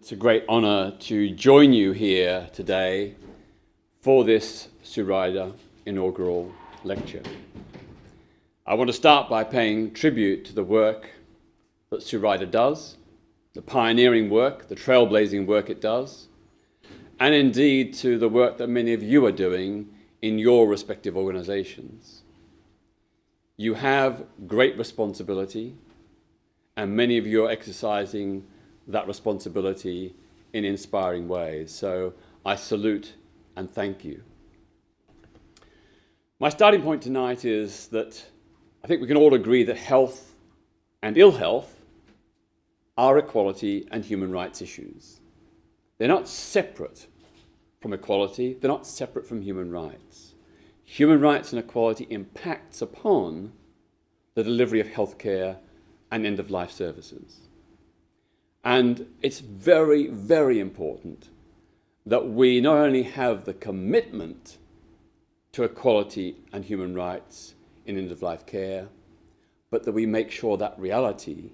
It's a great honour to join you here today for this Sir Ryder inaugural lecture. I want to start by paying tribute to the work that Sir Ryder does, the pioneering work, the trailblazing work it does, and indeed to the work that many of you are doing in your respective organisations. You have great responsibility, and many of you are exercising that responsibility in inspiring ways. So I salute and thank you. My starting point tonight is that I think we can all agree that health and ill health are equality and human rights issues. They're not separate from equality, they're not separate from human rights. Human rights and equality impacts upon the delivery of healthcare and end-of-life services. And it's very, very important that we not only have the commitment to equality and human rights in end-of-life care, but that we make sure that reality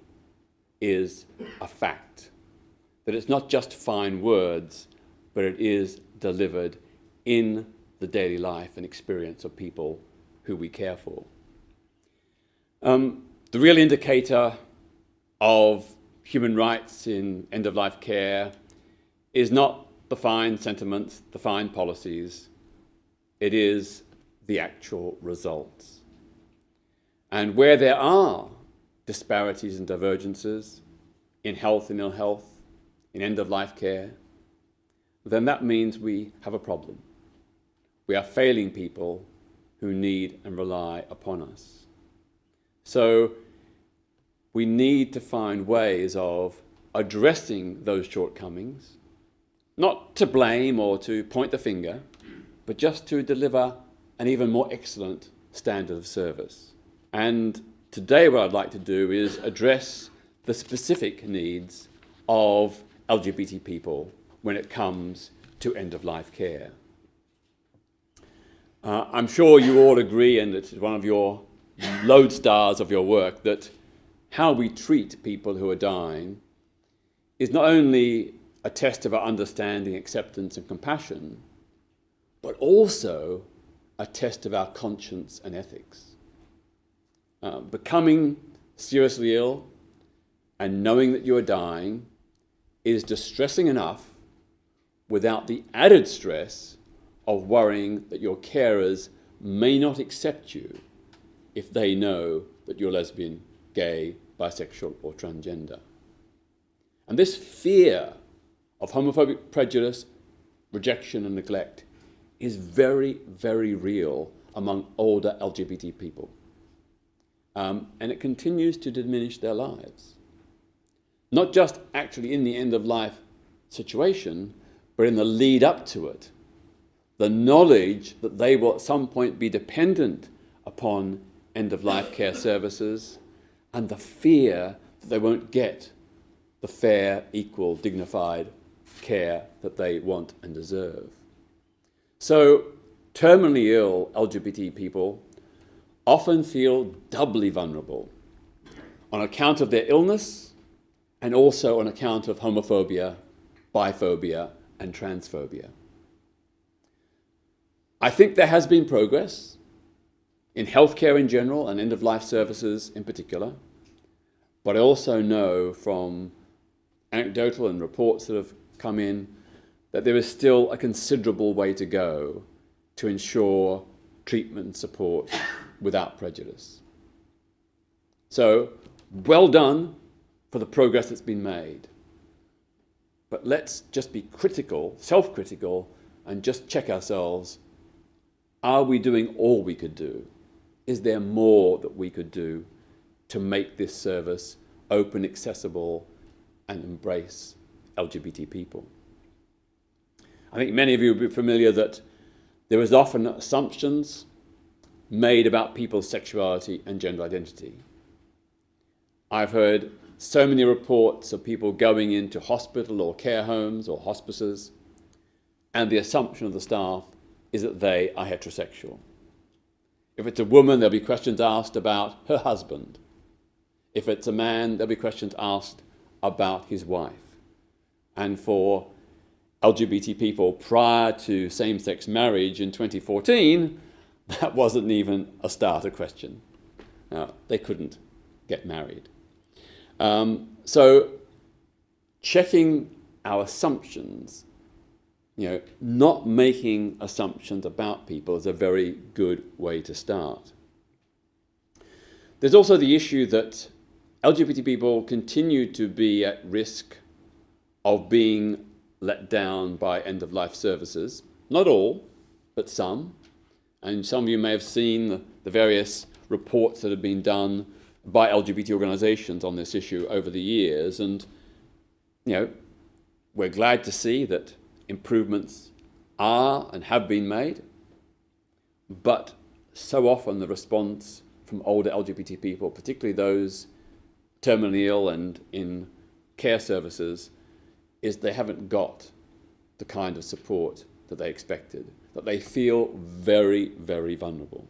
is a fact, that it's not just fine words, but it is delivered in the daily life and experience of people who we care for. The real indicator of human rights in end-of-life care is not the fine sentiments, the fine policies. It is the actual results. And where there are disparities and divergences in health and ill health, in end-of-life care, then that means we have a problem. We are failing people who need and rely upon us. So we need to find ways of addressing those shortcomings, not to blame or to point the finger, but just to deliver an even more excellent standard of service. And today what I'd like to do is address the specific needs of LGBT people when it comes to end-of-life care. I'm sure you all agree, and it's one of your lodestars of your work, that how we treat people who are dying is not only a test of our understanding, acceptance and compassion, but also a test of our conscience and ethics. Becoming seriously ill and knowing that you are dying is distressing enough without the added stress of worrying that your carers may not accept you if they know that you're lesbian, gay, bisexual or transgender. And this fear of homophobic prejudice, rejection and neglect is very, very real among older LGBT people. And it continues to diminish their lives. Not just actually in the end-of-life situation, but in the lead up to it. The knowledge that they will at some point be dependent upon end-of-life care services, and the fear that they won't get the fair, equal, dignified care that they want and deserve. So terminally ill LGBT people often feel doubly vulnerable on account of their illness and also on account of homophobia, biphobia and transphobia. I think there has been progress in healthcare in general and end-of-life services in particular, but I also know from anecdotal and reports that have come in that there is still a considerable way to go to ensure treatment and support without prejudice. So, well done for the progress that's been made. But let's just be critical, self-critical, and just check ourselves. Are we doing all we could do? Is there more that we could do to make this service open, accessible, and embrace LGBT people? I think many of you will be familiar that there is often assumptions made about people's sexuality and gender identity. I've heard so many reports of people going into hospital or care homes or hospices, and the assumption of the staff is that they are heterosexual. If it's a woman, there'll be questions asked about her husband. If it's a man, there'll be questions asked about his wife. And for LGBT people prior to same-sex marriage in 2014, that wasn't even a starter question. They couldn't get married. So checking our assumptions, not making assumptions about people is a very good way to start. There's also the issue that LGBT people continue to be at risk of being let down by end-of-life services. Not all, but some. And some of you may have seen the various reports that have been done by LGBT organizations on this issue over the years. And, we're glad to see that improvements are and have been made. But so often the response from older LGBT people, particularly those terminally ill and in care services, is they haven't got the kind of support that they expected, that they feel very, very vulnerable.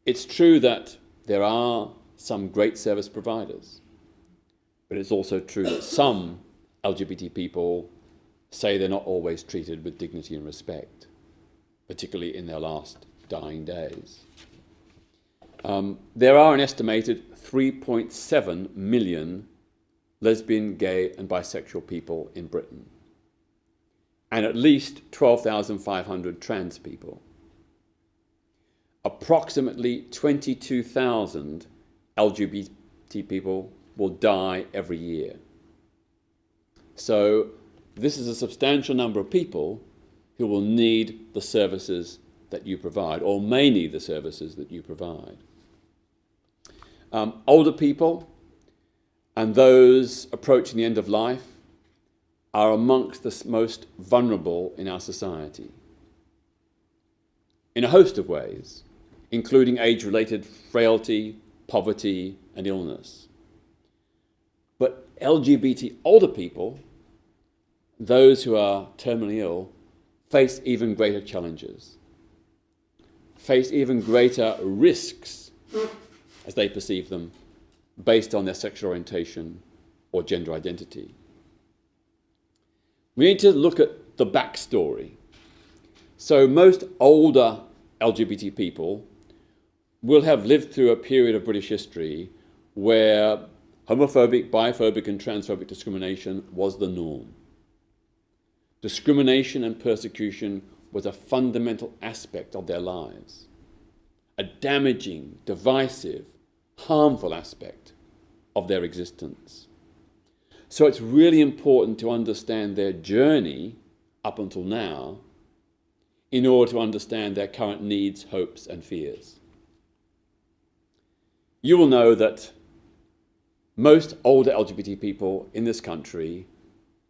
It's true that there are some great service providers, but it's also true that some LGBT people say they're not always treated with dignity and respect, particularly in their last dying days. There are an estimated 3.7 million lesbian, gay and bisexual people in Britain, and at least 12,500 trans people. Approximately 22,000 LGBT people will die every year. So this is a substantial number of people who will need the services that you provide, or may need the services that you provide. Older people and those approaching the end of life are amongst the most vulnerable in our society, in a host of ways, including age-related frailty, poverty, and illness. But LGBT older people, those who are terminally ill, face even greater challenges, face even greater risks as they perceive them based on their sexual orientation or gender identity. We need to look at the backstory. So most older LGBT people will have lived through a period of British history where homophobic, biphobic and transphobic discrimination was the norm. Discrimination and persecution was a fundamental aspect of their lives, a damaging, divisive, harmful aspect of their existence. So it's really important to understand their journey up until now in order to understand their current needs, hopes, and fears. You will know that most older LGBT people in this country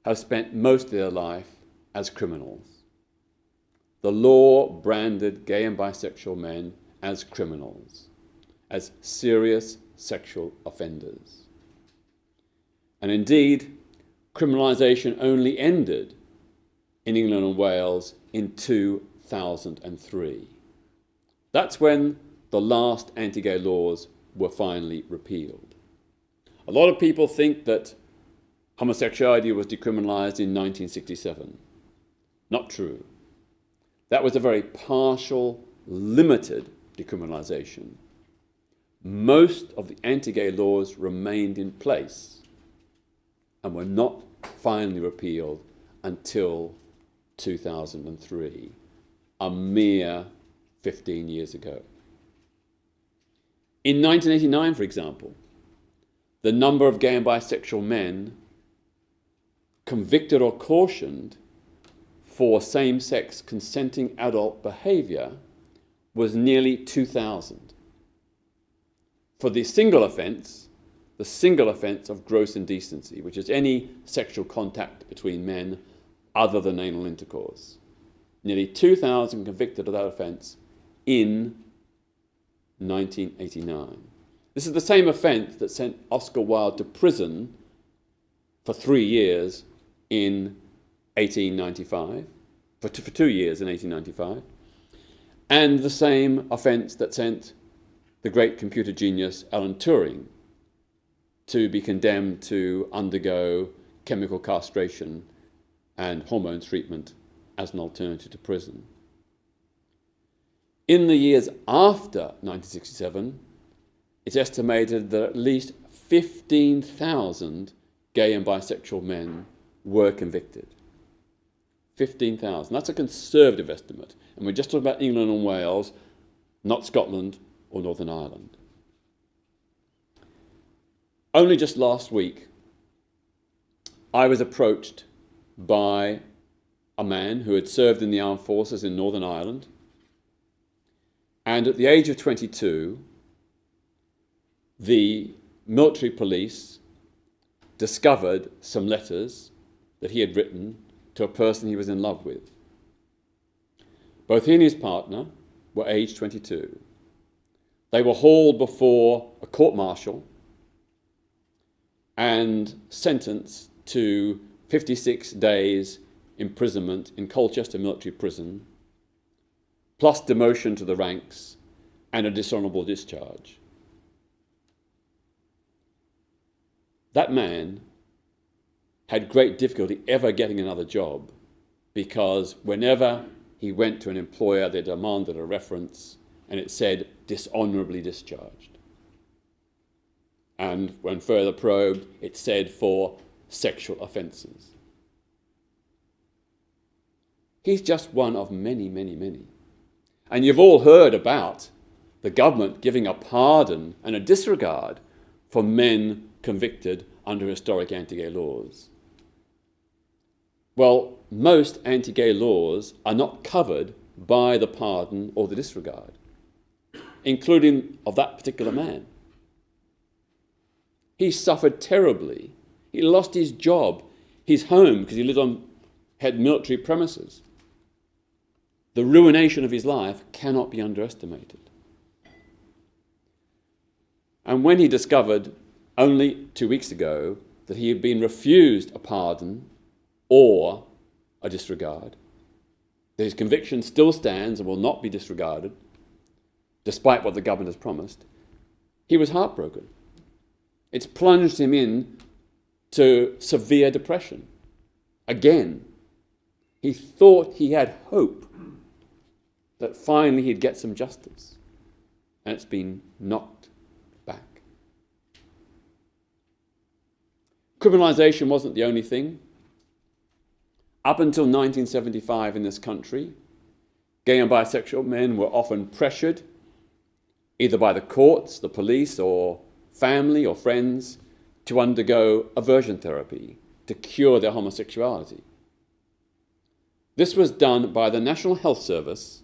have spent most of their life as criminals. The law branded gay and bisexual men as criminals, as serious sexual offenders. And indeed, criminalisation only ended in England and Wales in 2003. That's when the last anti-gay laws were finally repealed. A lot of people think that homosexuality was decriminalised in 1967. Not true. That was a very partial, limited decriminalisation. Most of the anti-gay laws remained in place and were not finally repealed until 2003, a mere 15 years ago. In 1989, for example, the number of gay and bisexual men convicted or cautioned for same-sex consenting adult behaviour was nearly 2,000. For the single offence of gross indecency, which is any sexual contact between men other than anal intercourse, nearly 2,000 convicted of that offence in 1989. This is the same offence that sent Oscar Wilde to prison for 3 years in 1895, for 2 years in 1895, and the same offence that sent the great computer genius Alan Turing to be condemned to undergo chemical castration and hormone treatment as an alternative to prison. In the years after 1967, it's estimated that at least 15,000 gay and bisexual men were convicted. 15,000. That's a conservative estimate. And we're just talking about England and Wales, not Scotland or Northern Ireland. Only just last week, I was approached by a man who had served in the armed forces in Northern Ireland. And at the age of 22, the military police discovered some letters that he had written to a person he was in love with. Both he and his partner were aged 22. They were hauled before a court-martial and sentenced to 56 days imprisonment in Colchester Military Prison, plus demotion to the ranks and a dishonourable discharge. That man had great difficulty ever getting another job because whenever he went to an employer, they demanded a reference and it said dishonourably discharged. And when further probed, it said for sexual offences. He's just one of many, many, many. And you've all heard about the government giving a pardon and a disregard for men convicted under historic anti-gay laws. Well, most anti-gay laws are not covered by the pardon or the disregard, including of that particular man. He suffered terribly. He lost his job, his home, because he had military premises. The ruination of his life cannot be underestimated. And when he discovered only 2 weeks ago that he had been refused a pardon or a disregard, that his conviction still stands and will not be disregarded, despite what the government has promised, he was heartbroken. It's plunged him in to severe depression. Again, he thought he had hope that finally he'd get some justice, and it's been knocked back. Criminalisation wasn't the only thing. Up until 1975 in this country, gay and bisexual men were often pressured, either by the courts, the police, or family or friends, to undergo aversion therapy to cure their homosexuality. This was done by the National Health Service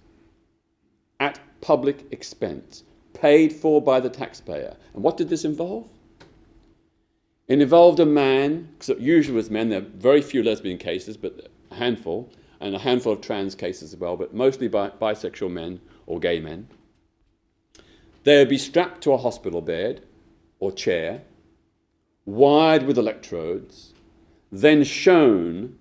at public expense, paid for by the taxpayer. And what did this involve? It involved a man, because usually with men, there are very few lesbian cases, but a handful, and a handful of trans cases as well, but mostly bisexual men or gay men. They would be strapped to a hospital bed or chair, wired with electrodes, then shown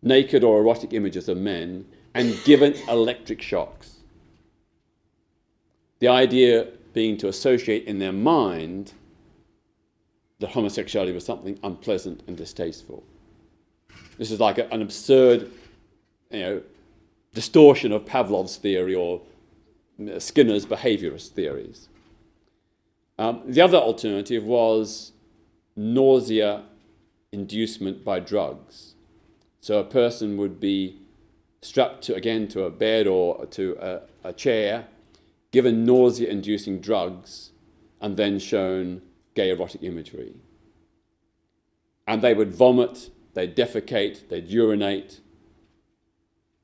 naked or erotic images of men and given electric shocks. The idea being to associate in their mind that homosexuality was something unpleasant and distasteful. This is like an absurd, distortion of Pavlov's theory or Skinner's behaviourist theories. The other alternative was nausea inducement by drugs. So a person would be strapped to a bed or to a chair, given nausea-inducing drugs, and then shown gay erotic imagery. And they would vomit, they'd defecate, they'd urinate,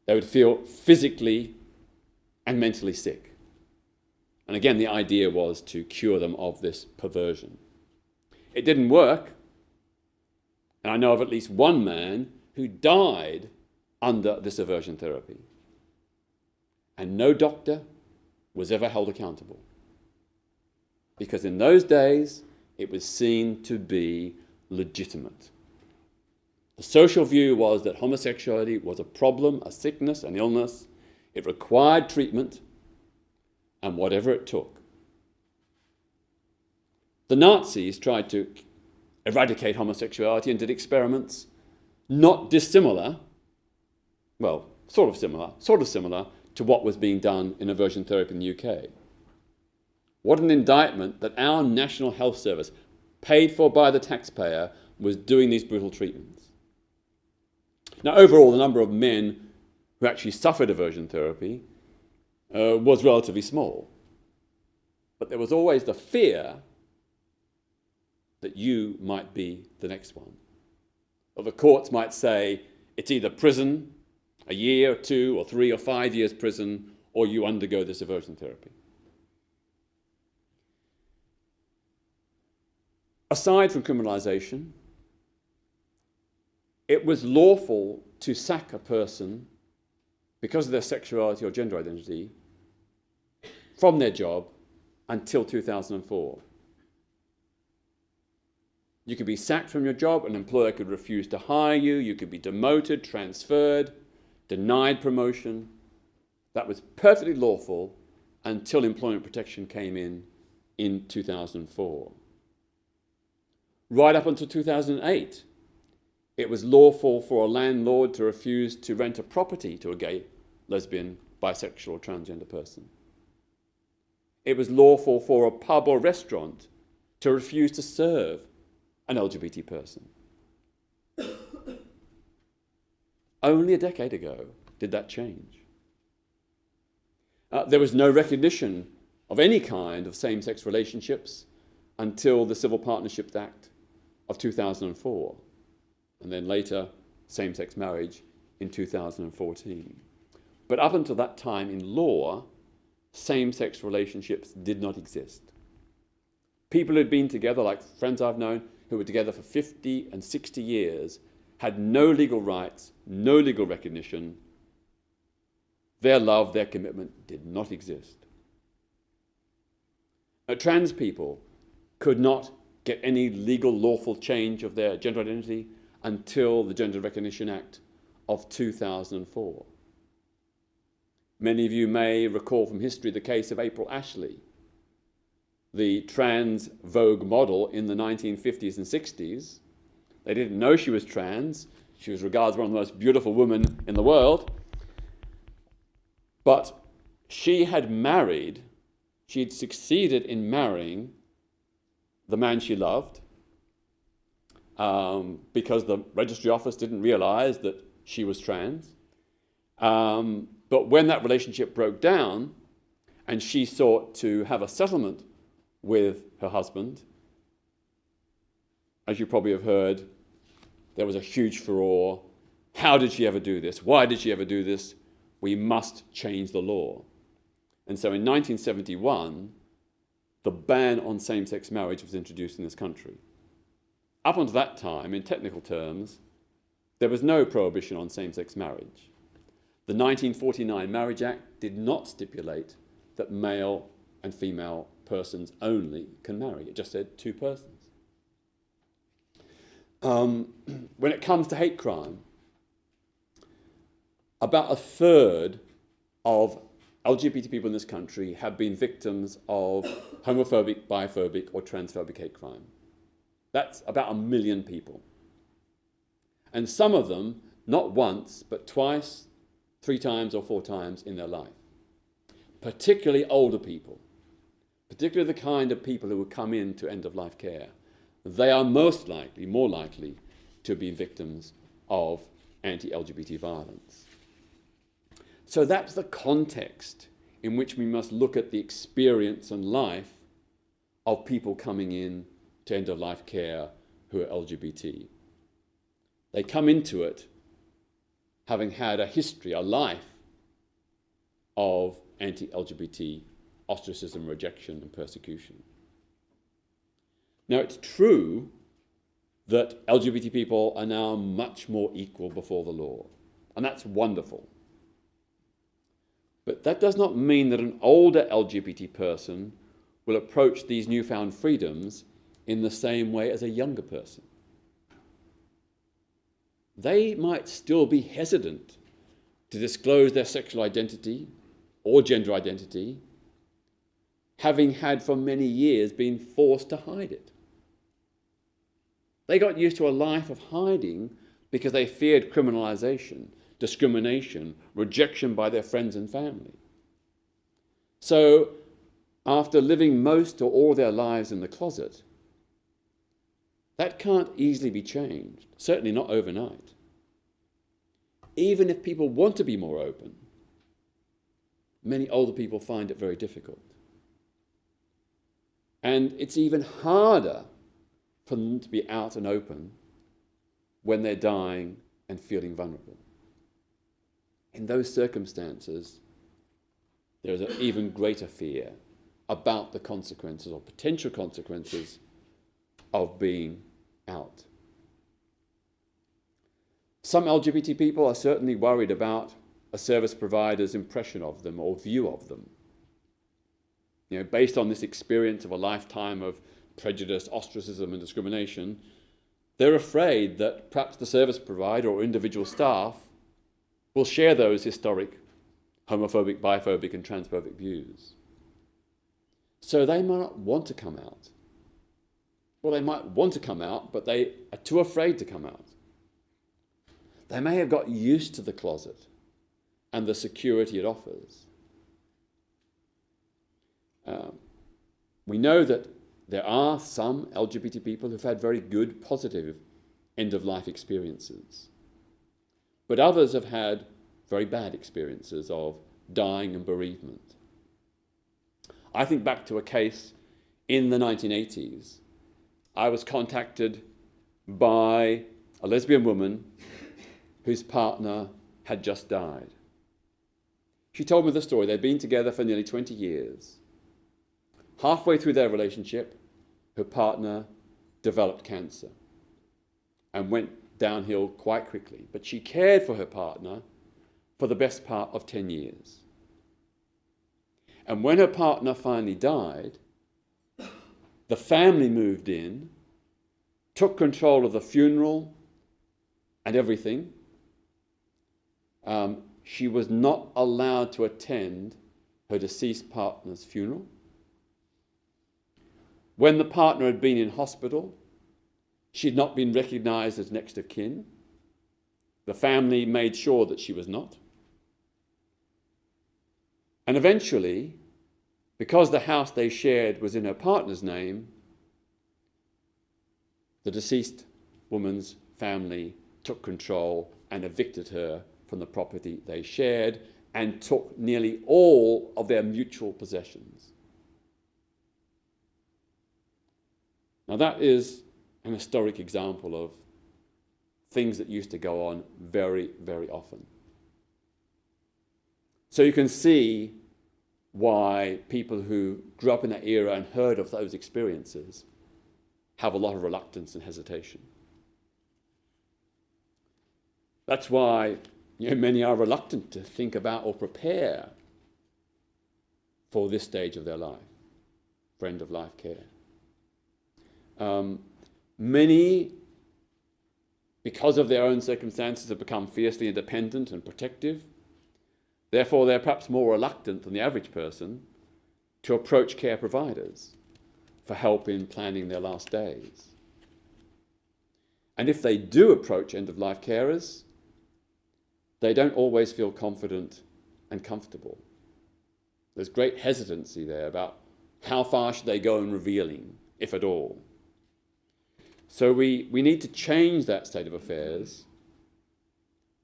they would feel physically and mentally sick. And again, the idea was to cure them of this perversion. It didn't work, and I know of at least one man who died under this aversion therapy. And no doctor was ever held accountable. Because in those days, it was seen to be legitimate. The social view was that homosexuality was a problem, a sickness, an illness. It required treatment, and whatever it took. The Nazis tried to eradicate homosexuality and did experiments not dissimilar, well, sort of similar to what was being done in aversion therapy in the UK. What an indictment that our National Health Service, paid for by the taxpayer, was doing these brutal treatments. Now, overall, the number of men who actually suffered aversion therapy was relatively small. But there was always the fear that you might be the next one. Or the courts might say it's either prison, a year, 2 or 3 or 5 years prison, or you undergo this aversion therapy. Aside from criminalisation, it was lawful to sack a person because of their sexuality or gender identity from their job until 2004. You could be sacked from your job, an employer could refuse to hire you, you could be demoted, transferred, denied promotion. That was perfectly lawful until employment protection came in 2004. Right up until 2008, it was lawful for a landlord to refuse to rent a property to a gay, lesbian, bisexual or transgender person. It was lawful for a pub or restaurant to refuse to serve an LGBT person. Only a decade ago did that change. There was no recognition of any kind of same-sex relationships until the Civil Partnerships Act of 2004, and then later same-sex marriage in 2014. But up until that time in law, same-sex relationships did not exist. People who'd been together, like friends I've known, who were together for 50 and 60 years, had no legal rights, no legal recognition. Their love, their commitment did not exist. Trans people could not get any legal, lawful change of their gender identity until the Gender Recognition Act of 2004. Many of you may recall from history the case of April Ashley, the trans Vogue model in the 1950s and 60s. They didn't know she was trans. She was regarded as one of the most beautiful women in the world. But she had succeeded in marrying the man she loved because the registry office didn't realize that she was trans. But when that relationship broke down and she sought to have a settlement with her husband, as you probably have heard, there was a huge furore. How did she ever do this? Why did she ever do this? We must change the law. And so in 1971, the ban on same-sex marriage was introduced in this country. Up until that time, in technical terms, there was no prohibition on same-sex marriage. The 1949 Marriage Act did not stipulate that male and female persons only can marry. It just said 2 persons. When it comes to hate crime, about 1/3 of LGBT people in this country have been victims of homophobic, biphobic, or transphobic hate crime. That's about 1 million people. And some of them, not once, but twice, 3 times, or 4 times in their life. Particularly older people, particularly the kind of people who would come into end-of-life care. They are more likely to be victims of anti-LGBT violence. So that's the context in which we must look at the experience and life of people coming in to end-of-life care who are LGBT. They come into it having had a history, a life of anti-LGBT ostracism, rejection, and persecution. Now, it's true that LGBT people are now much more equal before the law, and that's wonderful. But that does not mean that an older LGBT person will approach these newfound freedoms in the same way as a younger person. They might still be hesitant to disclose their sexual identity or gender identity having had for many years been forced to hide it. They got used to a life of hiding because they feared criminalization, discrimination, rejection by their friends and family. So, after living most or all their lives in the closet, that can't easily be changed, certainly not overnight. Even if people want to be more open, many older people find it very difficult. And it's even harder for them to be out and open when they're dying and feeling vulnerable. In those circumstances, there is an even greater fear about the consequences or potential consequences of being out. Some LGBT people are certainly worried about a service provider's impression of them or view of them. Based on this experience of a lifetime of prejudice, ostracism, and discrimination, they're afraid that perhaps the service provider or individual staff will share those historic homophobic, biphobic, and transphobic views. So they might not want to come out. Well, they might want to come out, but they are too afraid to come out. They may have got used to the closet and the security it offers. We know that there are some LGBT people who've had very good, positive end-of-life experiences. But others have had very bad experiences of dying and bereavement. I think back to a case in the 1980s. I was contacted by a lesbian woman whose partner had just died. She told me the story. They'd been together for nearly 20 years. Halfway through their relationship, her partner developed cancer and went downhill quite quickly. But she cared for her partner for the best part of 10 years. And when her partner finally died, the family moved in, took control of the funeral and everything. She was not allowed to attend her deceased partner's funeral. When the partner had been in hospital, she'd not been recognized as next of kin. The family made sure that she was not. And eventually, because the house they shared was in her partner's name, the deceased woman's family took control and evicted her from the property they shared and took nearly all of their mutual possessions. Now that is an historic example of things that used to go on very, very often. So you can see why people who grew up in that era and heard of those experiences have a lot of reluctance and hesitation. That's why many are reluctant to think about or prepare for this stage of their life, for end-of-life care. Many, because of their own circumstances, have become fiercely independent and protective. Therefore, they're perhaps more reluctant than the average person to approach care providers for help in planning their last days. And if they do approach end-of-life carers, they don't always feel confident and comfortable. There's great hesitancy there about how far should they go in revealing, if at all. So we need to change that state of affairs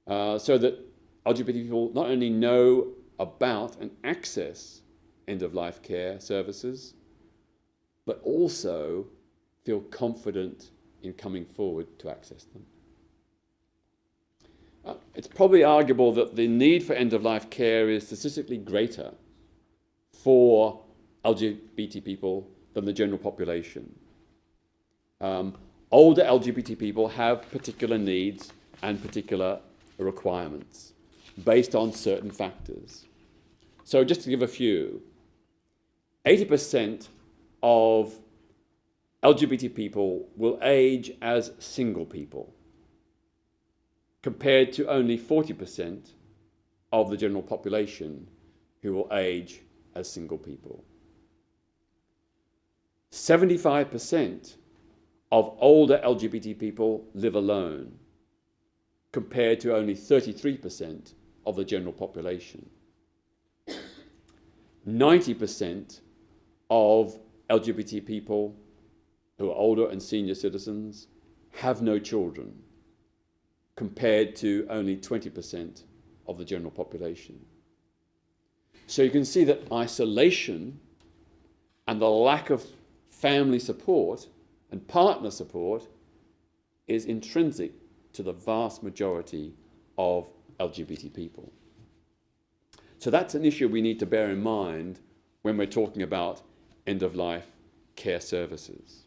so that LGBT people not only know about and access end-of-life care services, but also feel confident in coming forward to access them. It's probably arguable that the need for end-of-life care is statistically greater for LGBT people than the general population. Older LGBT people have particular needs and particular requirements based on certain factors. So just to give a few, 80% of LGBT people will age as single people, compared to only 40% of the general population who will age as single people. 75% of older LGBT people live alone, compared to only 33% of the general population. 90% of LGBT people who are older and senior citizens have no children, compared to only 20% of the general population. So you can see that isolation and the lack of family support and partner support is intrinsic to the vast majority of LGBT people. So that's an issue we need to bear in mind when we're talking about end-of-life care services.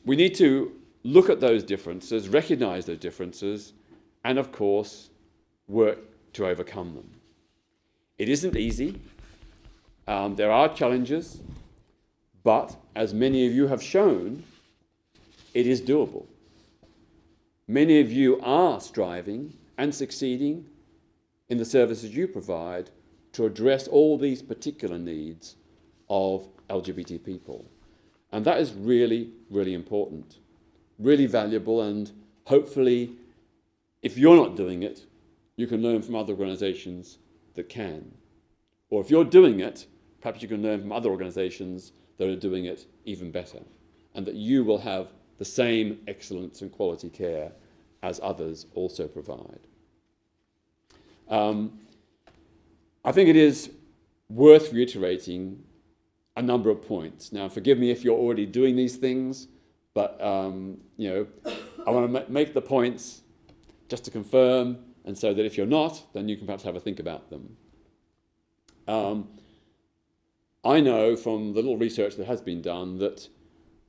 We need to look at those differences, recognize those differences, and of course, work to overcome them. It isn't easy. There are challenges, but as many of you have shown, it is doable. Many of you are striving and succeeding in the services you provide to address all these particular needs of LGBT people. And that is really, really important, really valuable, and hopefully, if you're not doing it, you can learn from other organizations that can. Or if you're doing it, perhaps you can learn from other organizations that are doing it even better, and that you will have the same excellence and quality care as others also provide. I think it is worth reiterating a number of points. Now, forgive me if you're already doing these things, but I want to make the points just to confirm, and so that if you're not, then you can perhaps have a think about them. I know from the little research that has been done that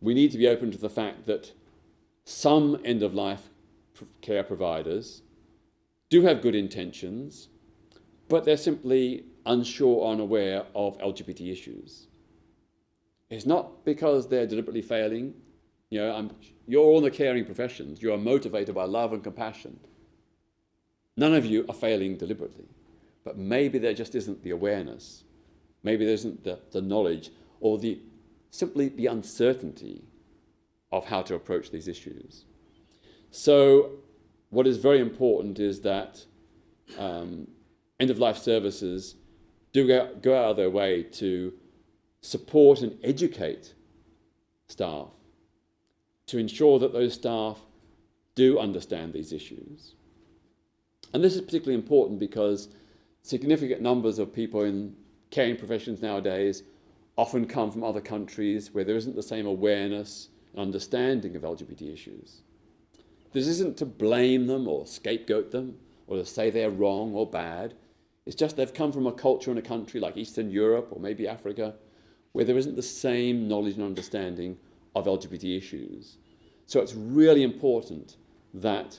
we need to be open to the fact that some end-of-life care providers do have good intentions, but they're simply unsure or unaware of LGBT issues. It's not because they're deliberately failing. You're all in the caring professions. You are motivated by love and compassion. None of you are failing deliberately, but maybe there just isn't the awareness. Maybe there isn't the knowledge, or simply the uncertainty of how to approach these issues. So what is very important is that end-of-life services do go out of their way to support and educate staff, to ensure that those staff do understand these issues. And this is particularly important because significant numbers of people in caring professions nowadays often come from other countries where there isn't the same awareness and understanding of LGBT issues. This isn't to blame them or scapegoat them or to say they're wrong or bad. It's just they've come from a culture in a country like Eastern Europe or maybe Africa where there isn't the same knowledge and understanding of LGBT issues. So it's really important that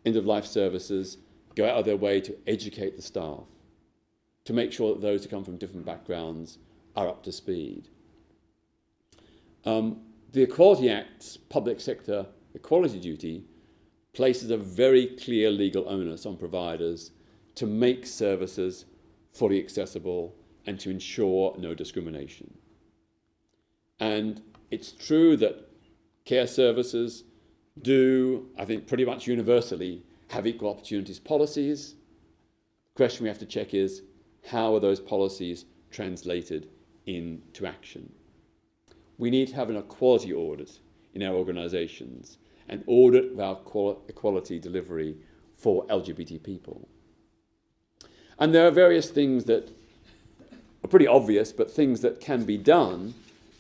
end-of-life services go out of their way to educate the staff, to make sure that those who come from different backgrounds are up to speed. The Equality Act's public sector equality duty places a very clear legal onus on providers to make services fully accessible and to ensure no discrimination. And it's true that care services do, I think, pretty much universally have equal opportunities policies. The question we have to check is, how are those policies translated into action? We need to have an equality audit in our organisations, an audit of our equality delivery for LGBT people. And there are various things that are pretty obvious, but things that can be done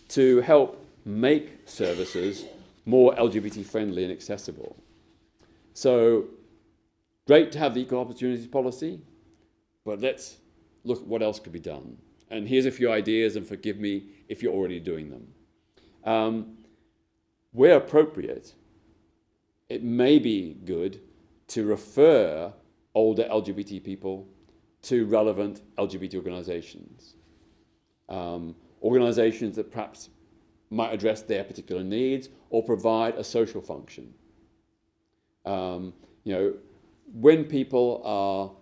to help make services more LGBT friendly and accessible. So, great to have the equal opportunities policy, but let's look at what else could be done. And here's a few ideas, and forgive me if you're already doing them. Where appropriate, it may be good to refer older LGBT people to relevant LGBT organisations. Organisations that perhaps might address their particular needs or provide a social function. When people are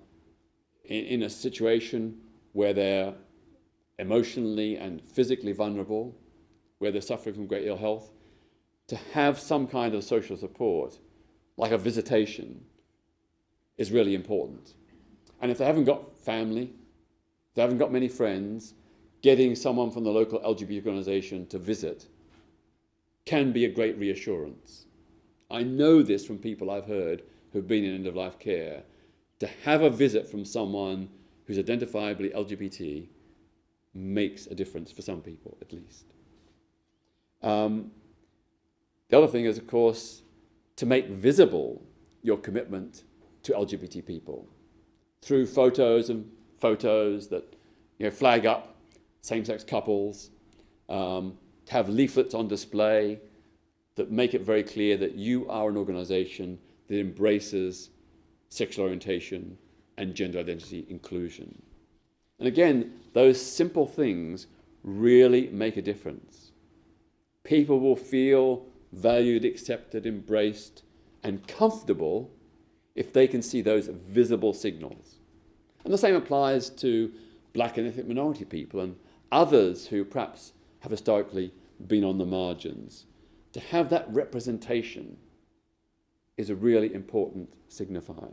in a situation where they're emotionally and physically vulnerable, where they're suffering from great ill health, to have some kind of social support, like a visitation, is really important. And if they haven't got family, if they haven't got many friends, getting someone from the local LGBT organisation to visit can be a great reassurance. I know this from people I've heard who've been in end-of-life care. To have a visit from someone who's identifiably LGBT makes a difference for some people, at least. The other thing is, of course, to make visible your commitment to LGBT people through photos that flag up same-sex couples, to have leaflets on display that make it very clear that you are an organisation that embraces sexual orientation and gender identity inclusion. And again, those simple things really make a difference. People will feel valued, accepted, embraced, and comfortable if they can see those visible signals. And the same applies to black and ethnic minority people and others who perhaps have historically been on the margins. To have that representation is a really important signifier.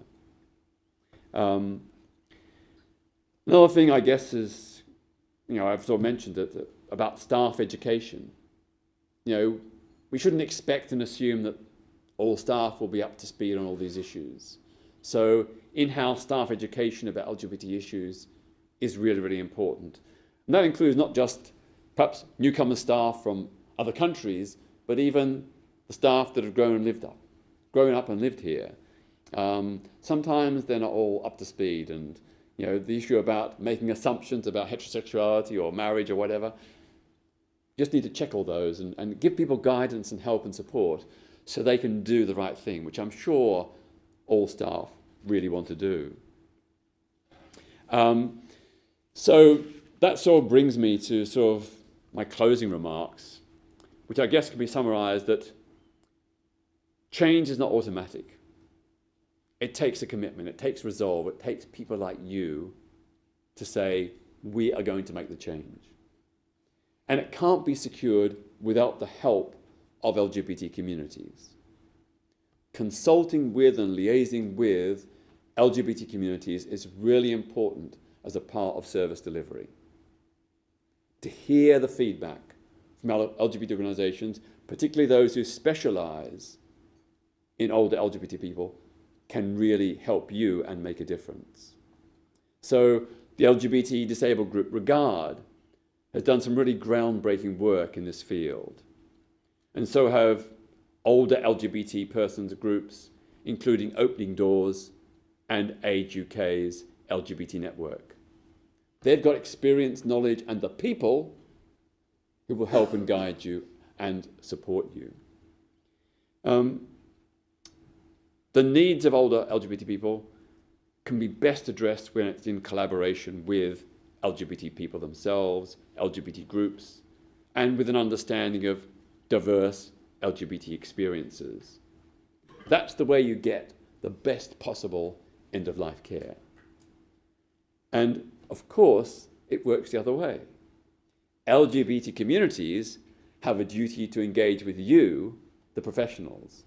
Another thing, I guess, is, I've sort of mentioned it, about staff education. We shouldn't expect and assume that all staff will be up to speed on all these issues. So in-house staff education about LGBT issues is really, really important. And that includes not just perhaps newcomer staff from other countries, but even the staff that have grown up and lived here. Sometimes they're not all up to speed, and the issue about making assumptions about heterosexuality or marriage or whatever, you just need to check all those and give people guidance and help and support so they can do the right thing, which I'm sure all staff really want to do. So that sort of brings me to sort of my closing remarks, which I guess can be summarised that change is not automatic. It takes a commitment, it takes resolve, it takes people like you to say, we are going to make the change. And it can't be secured without the help of LGBT communities. Consulting with and liaising with LGBT communities is really important as a part of service delivery. To hear the feedback from LGBT organisations, particularly those who specialise in older LGBT people, can really help you and make a difference. So the LGBT disabled group Regard has done some really groundbreaking work in this field. And so have older LGBT persons groups, including Opening Doors and Age UK's LGBT network. They've got experience, knowledge, and the people who will help and guide you and support you. The needs of older LGBT people can be best addressed when it's in collaboration with LGBT people themselves, LGBT groups, and with an understanding of diverse LGBT experiences. That's the way you get the best possible end-of-life care. And of course, it works the other way. LGBT communities have a duty to engage with you, the professionals.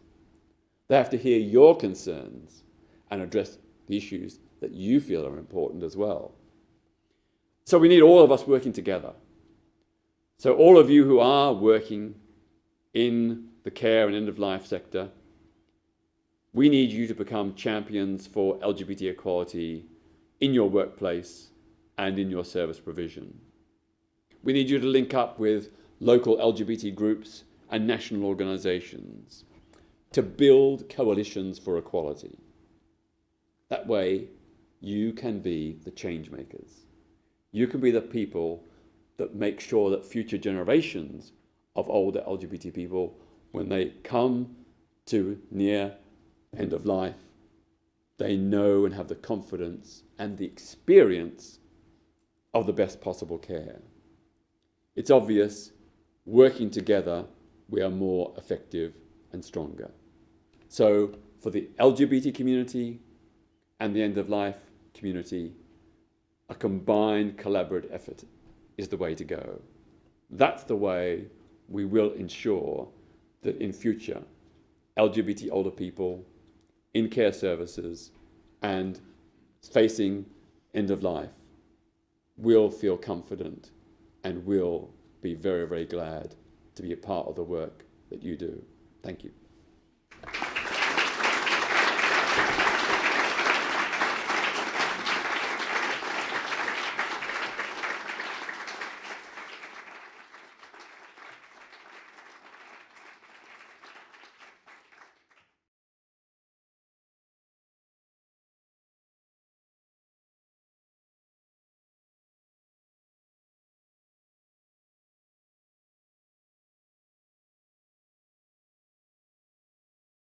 They have to hear your concerns and address the issues that you feel are important as well. So we need all of us working together. So all of you who are working in the care and end-of-life sector, we need you to become champions for LGBT equality in your workplace and in your service provision. We need you to link up with local LGBT groups and national organisations to build coalitions for equality. That way, you can be the change makers. You can be the people that make sure that future generations of older LGBT people, when they come to near end of life, they know and have the confidence and the experience of the best possible care. It's obvious, working together, we are more effective and stronger. So for the LGBT community and the end-of-life community, a combined collaborative effort is the way to go. That's the way we will ensure that in future, LGBT older people in care services and facing end of life will feel confident and will be very, very glad to be a part of the work that you do. Thank you.